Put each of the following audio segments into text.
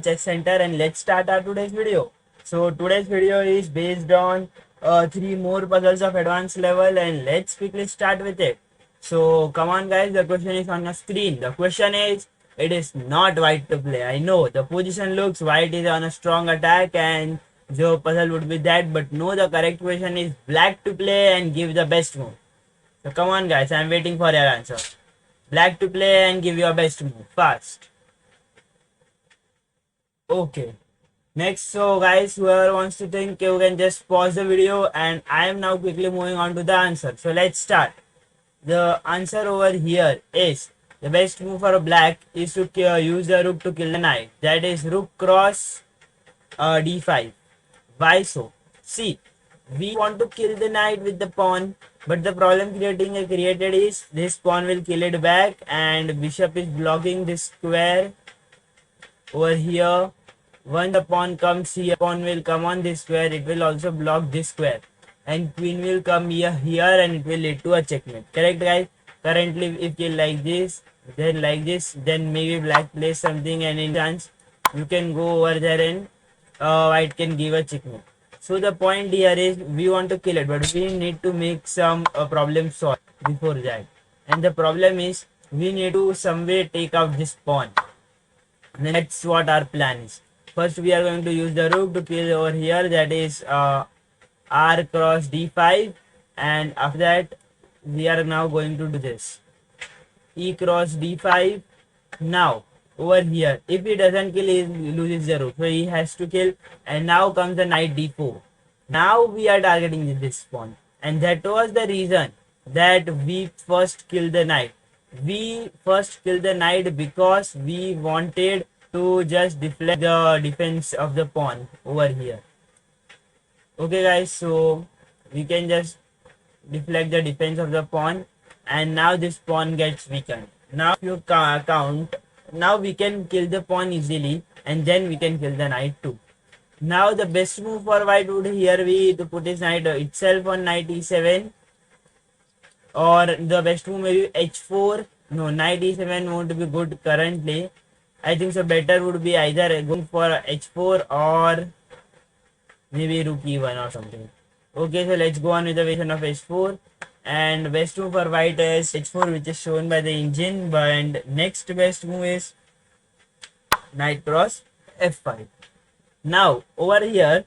Chess Center, and let's start our today's video. So today's video is based on three more puzzles of advanced level, and let's quickly start with it. So come on guys, the question is on your screen. The question is, it is not white to play. I know the position looks white is on a strong attack and the puzzle would be that, but no, the correct question is black to play and give the best move. So come on guys, I am waiting for your answer. Black to play and give your best move fast. Okay. Next, so guys, whoever wants to think, you can just pause the video, and I am now quickly moving on to the answer. So let's start. The answer over here is the best move for a black is to use the rook to kill the knight. That is rook cross d5. Why so? See, we want to kill the knight with the pawn, but the problem created is this pawn will kill it back, and bishop is blocking this square over here. When the pawn comes here, pawn will come on this square, it will also block this square, and queen will come here and it will lead to a checkmate. Correct guys? Currently if kill like this, then maybe black plays something, and in chance you can go over there and white can give a checkmate. So the point here is we want to kill it, but we need to make some problem solved before that, and the problem is we need to some way take out this pawn. And that's what our plan is. First we are going to use the rook to kill over here, that is r cross d5, and after that we are now going to do this e cross d5. Now over here, if he doesn't kill, he loses the rook, so he has to kill, and now comes the knight d4. Now we are targeting this pawn, and that was the reason that we first killed the knight. We first killed the knight because we wanted to just deflect the defense of the pawn over here. Okay guys, so we can just deflect the defense of the pawn, and now this pawn gets weakened. Now if you count, now we can kill the pawn easily, and then we can kill the knight too. Now the best move for white would here be to put his knight itself on knight e7, or the best move maybe h4. No, knight e7 won't be good currently. I think so better would be either going for h4 or maybe rook e1 or something. Okay, so let's go on with the version of h4, and best move for white is h4, which is shown by the engine, and next best move is knight cross f5. Now over here,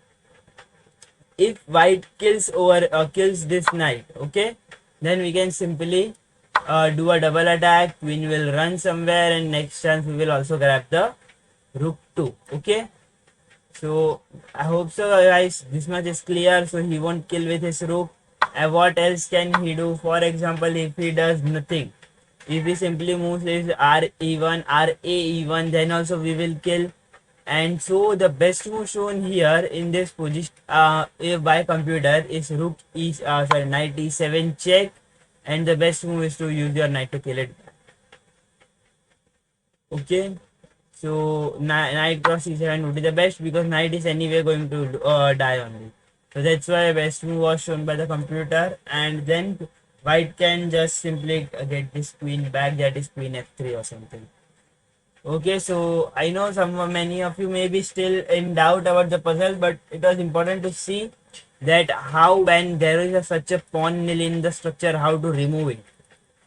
if white kills this knight, okay, then we can simply do a double attack. Queen will run somewhere, and next chance we will also grab the rook too. Okay, so I hope so guys, this much is clear. So he won't kill with his rook, and what else can he do? For example, if he does nothing, if he simply moves his ra1, then also we will kill. And so the best move shown here in this position by computer is rook knight e7 check, and the best move is to use your knight to kill it. Okay, so knight cross e7 would be the best, because knight is anyway going to die only. So that's why best move was shown by the computer, and then white can just simply get this queen back, that is queen f3 or something. Okay, so I know many of you may be still in doubt about the puzzle, but it was important to see that how when there is such a pawn nil in the structure, how to remove it.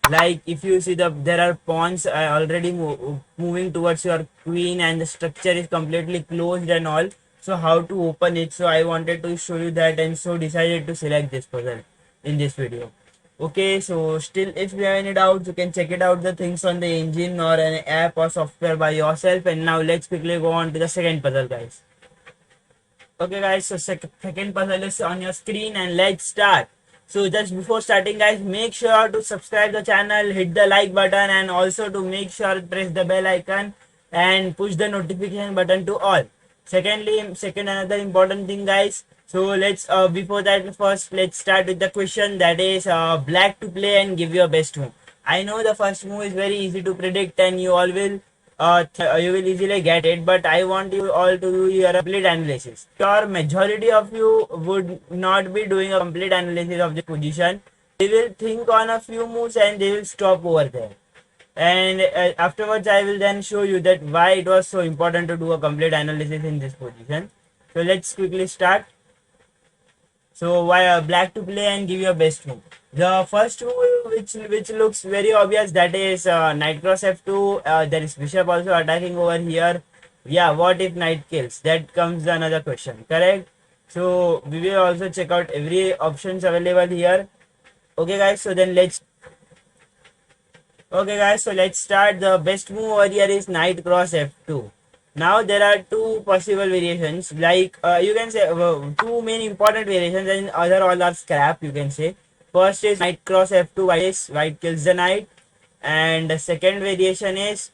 Like if you see there are pawns already moving towards your queen, and the structure is completely closed and all, so how to open it. So I wanted to show you that, and so decided to select this puzzle in this video. Okay, so still if you have any doubts, you can check it out the things on the engine or an app or software by yourself. And now let's quickly go on to the second puzzle guys. Okay guys, so second puzzle is on your screen, and let's start. So just before starting guys, make sure to subscribe the channel, hit the like button, and also to make sure to press the bell icon and push the notification button to all. Second another important thing guys, so let's before that, first let's start with the question, that is black to play and give your best move. I know the first move is very easy to predict, and you all will you will easily get it, but I want you all to do your complete analysis. Sure, majority of you would not be doing a complete analysis of the position. They will think on a few moves and they will stop over there. and afterwards I will then show you that why it was so important to do a complete analysis in this position. So let's quickly start. So why black to play and give your best move. The first move which looks very obvious, that is knight cross f2. There is bishop also attacking over here. Yeah, what if knight kills? That comes another question, correct? So we will also check out every options available here. Okay guys, so then let's start. The best move over here is knight cross f2. Now there are two possible variations, like you can say two main important variations, and other all are scrap, you can say. First is knight cross f2, white kills the knight, and the second variation is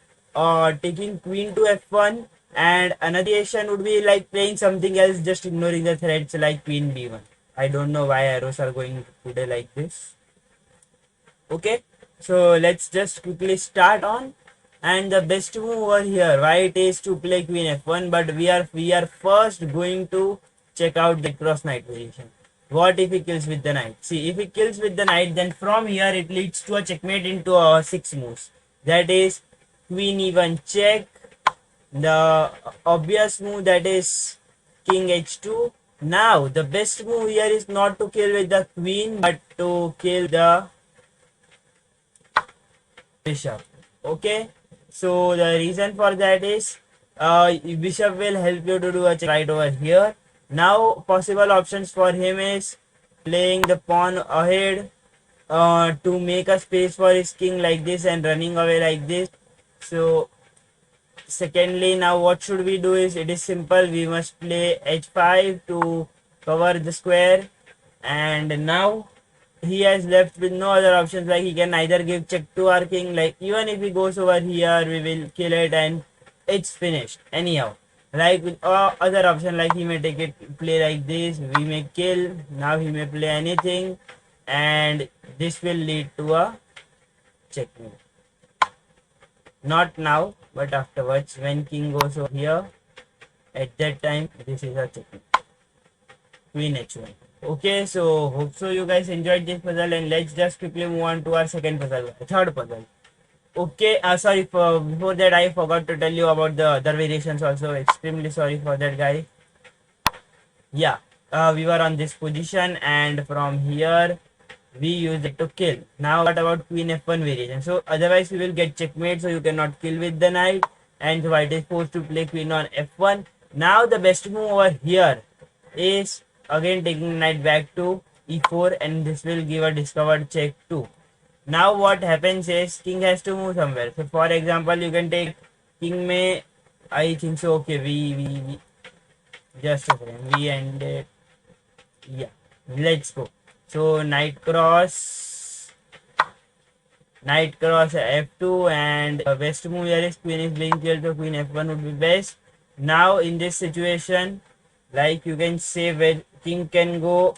taking queen to f1, and another variation would be like playing something else, just ignoring the threats like queen b1. I don't know why arrows are going today like this. Okay, so let's just quickly start on. And the best move over here, white is to play queen f1, but we are first going to check out the cross knight variation. What if he kills with the knight? See, if he kills with the knight, then from here it leads to a checkmate into 6 moves. That is queen e1 check. The obvious move, that is king h2. Now the best move here is not to kill with the queen, but to kill the bishop. Okay, so the reason for that is bishop will help you to do a check right over here. Now possible options for him is playing the pawn ahead to make a space for his king like this and running away like this. So secondly, now what should we do is, it is simple, we must play h5 to cover the square, and now he has left with no other options, like he can either give check to our king, like even if he goes over here we will kill it and it's finished anyhow. Like with other option, like he may take it, play like this, we may kill, now he may play anything, and this will lead to a checkmate. Not now, but afterwards when king goes over here, at that time this is a checkmate. Queen h1. Okay, so hope so you guys enjoyed this puzzle, and let's just quickly move on to our second puzzle, third puzzle. Okay, sorry for before that I forgot to tell you about the other variations also. Extremely sorry for that, guy. Yeah, we were on this position, and from here we use it to kill. Now what about queen f1 variation? So otherwise we will get checkmate, so you cannot kill with the knight, and white is forced to play queen on f1. Now the best move over here is again taking knight back to e4, and this will give a discovered check too. Now what happens is king has to move somewhere. So for example, you can take king may, I think so. Okay, we just a second, we ended. Yeah, let's go. So knight cross f2, and best move here is queen is being killed, so queen f1 would be best. Now in this situation, like you can say, where king can go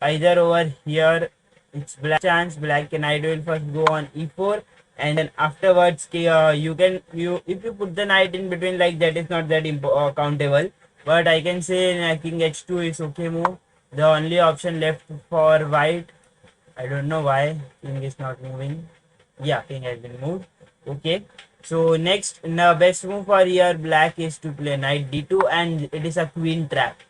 either over here, it's black chance, black knight will first go on e4, and then afterwards if you put the knight in between, like that is not that countable, but I can say king h2 is okay move. The only option left for white, I don't know why king is not moving. Yeah, king has been moved. Okay, so next, best move for here black is to play knight d2, and it is a queen trap.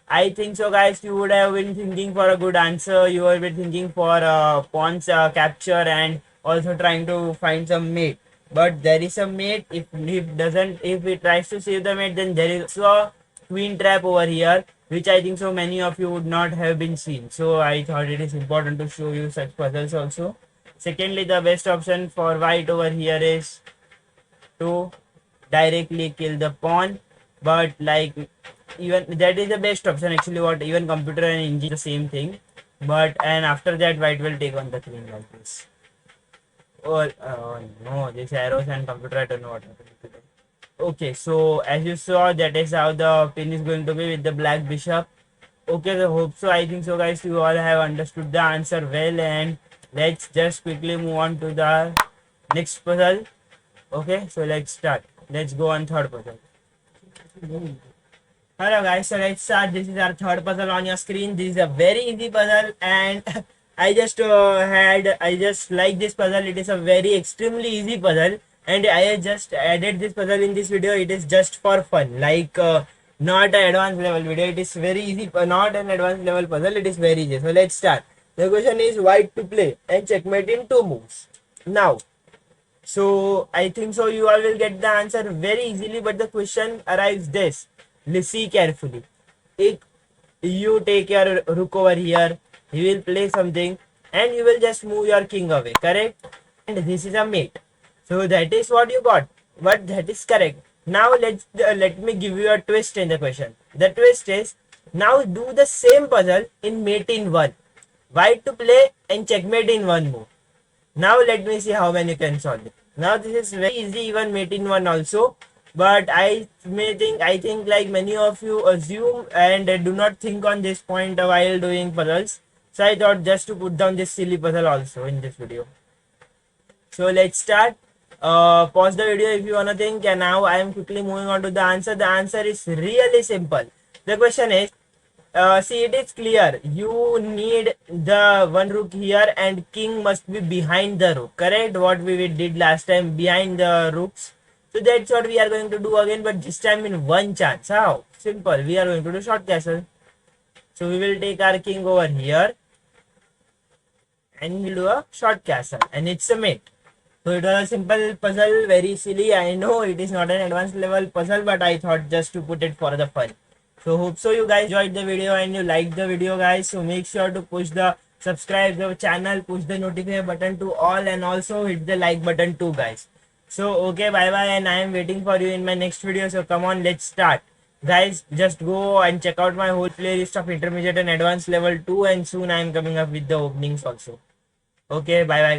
I think so, guys. You would have been thinking for a good answer. You have been thinking for pawns capture, and also trying to find some mate. But there is a mate. If he tries to save the mate, then there is also a queen trap over here, which I think so many of you would not have been seen. So I thought it is important to show you such puzzles also. Secondly, the best option for white over here is to directly kill the pawn, but like even that is the best option actually, what even computer and engine the same thing, but and after that white will take on the queen like this. Oh no, this arrows and computer, I don't know what happened today. Okay, so as you saw, that is how the pin is going to be with the black bishop. Okay, so hope so, I think so, guys, you all have understood the answer well, and let's just quickly move on to the next puzzle. Okay, so let's start. Let's go on third puzzle. Hello guys, so let's start. This is our third puzzle on your screen. This is a very easy puzzle, and I just like this puzzle. It is a very extremely easy puzzle, and I just added this puzzle in this video. It is just for fun, like not an advanced level video. It is very easy, not an advanced level puzzle. It is very easy. So let's start. The question is white to play and checkmate in 2 moves. Now, so I think so you all will get the answer very easily, but the question arrives this. Listen carefully. If you take your rook over here, he will play something and you will just move your king away, correct? And this is a mate. So that is what you got, but that is correct. Now let me give you a twist in the question. The twist is, now do the same puzzle in mate in 1. White to play and checkmate in 1 move. Now let me see how many can solve it. Now this is very easy, even mate in 1 also. But I think like many of you assume and do not think on this point while doing puzzles. So I thought just to put down this silly puzzle also in this video. So let's start. Pause the video if you wanna think, and now I am quickly moving on to the answer. The answer is really simple. The question is, see, it is clear. You need the one rook here and king must be behind the rook. Correct? What we did last time, behind the rooks. So that's what we are going to do again, but this time in one chance. How? Simple. We are going to do short castle. So we will take our king over here and we'll do a short castle, and it's a mate. So it was a simple puzzle, very silly. I know it is not an advanced level puzzle, but I thought just to put it for the fun. So hope so you guys enjoyed the video and you liked the video, guys. So make sure to push the subscribe the channel, push the notification button to all, and also hit the like button too, guys. So okay, bye bye, and I am waiting for you in my next video. So come on, let's start. Guys, just go and check out my whole playlist of intermediate and advanced level 2, and soon I am coming up with the openings also. Okay, bye bye guys.